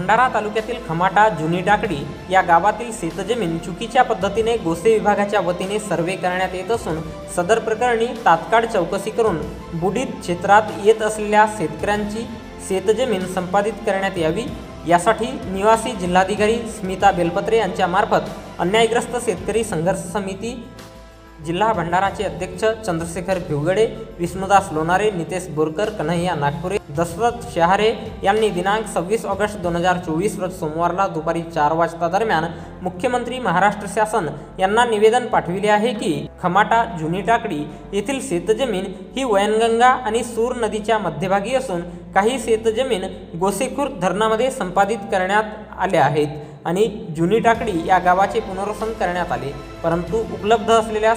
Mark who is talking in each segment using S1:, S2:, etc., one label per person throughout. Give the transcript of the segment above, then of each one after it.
S1: भंडारा तालुक्यातील खमाटा जुनी टाकडी या गावातील शेतजमीन चुकीच्या पद्धतीने गोसे विभागाच्या वतीने सर्वे करण्यात येत असून सदर प्रकरणी तात्काळ चौकशी करून बुडीत क्षेत्रात येत असलेल्या शेतकऱ्यांची शेतजमीन संपादित करण्यात यावी यासाठी निवासी जिल्हाधिकारी स्मिता बेलपत्रे यांच्या मार्फत अन्यायग्रस्त शेतकरी संघर्ष समिती जिल्हा भंडाराचे अध्यक्ष चंद्रशेखर भिवगडे, विष्णुदास लोणारे, नितेश बोरकर, कन्हैया नागपुरे, दशरथ शहारे यांनी दिनांक 26 ऑगस्ट 2024 रोज सोमवारला दुपारी 4 वाजता दरम्यान मुख्यमंत्री महाराष्ट्र शासन यांना निवेदन पाठविले आहे की खमाटा जुनी टाकडी येथील शेतजमीन ही वैनगंगा आणि सूर नदीच्या मध्यभागी असून काही शेतजमीन गोसेखुर्द धरणामध्ये संपादित करण्यात आल्या आहेत आणि जुनी टाकडी या गावाचे पुनर्वसन करण्यात आले, परंतु उपलब्ध असलेल्या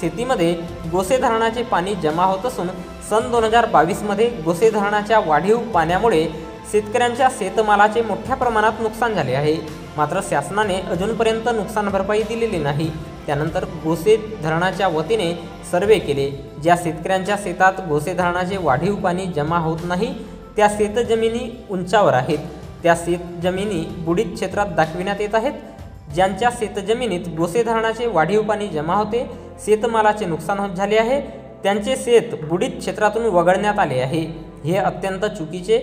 S1: शेतीमध्ये गोसे धरणाचे पाणी जमा होत असून सन 2022 मध्ये गोसे धरणाच्या वाढीव पाण्यामुळे शेतकऱ्यांच्या शेतमालाचे मोठ्या प्रमाणात नुकसान झाले आहे। मात्र शासनाने अजूनपर्यंत नुकसान भरपाई दिलेली नाही। त्यानंतर गोसे धरणाच्या वतीने सर्वे केले। ज्या शेतकऱ्यांच्या शेतात गोसे धरणाचे वाढीव पाणी जमा होत नाही त्या शेतजमिनी उंचावर आहेत, त्या शेतजमिनी बुडीत क्षेत्रात दाखविण्यात येत आहेत। ज्यांच्या शेतजमिनीत गोसे धरणाचे वाढीव पाणी जमा होते, शेतमालाचे नुकसान झाले आहे, त्यांचे शेत बुडीत क्षेत्रातून वगळण्यात आले आहे। हे अत्यंत चुकीचे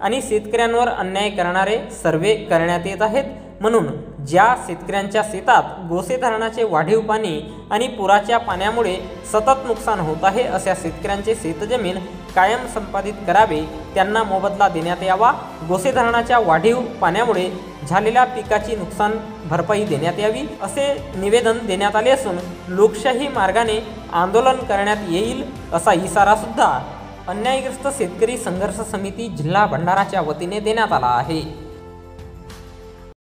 S1: आणि शेतकऱ्यांवर अन्याय करणारे सर्वे करण्यात येत आहेत। म्हणून ज्या शेतकऱ्यांच्या शेतात गोसे धरणाचे वाढीव पाणी आणि पुराच्या पाण्यामुळे सतत नुकसान होत आहे अशा शेतकऱ्यांचे शेतजमीन कायम संपादित करावे, त्यांना मोबदला देण्यात यावा। गोसे धरणाच्या वाढीव पाण्यामुळे झालेल्या पिकाची नुकसान भरपाई देण्यात यावी असे निवेदन देण्यात आले असून लोकशाही मार्गाने आंदोलन करण्यात येईल असा इशारा सुद्धा अन्यायग्रस्त शेतकरी संघर्ष समिती जिल्हा भंडाराच्या वतीने देण्यात आला आहे।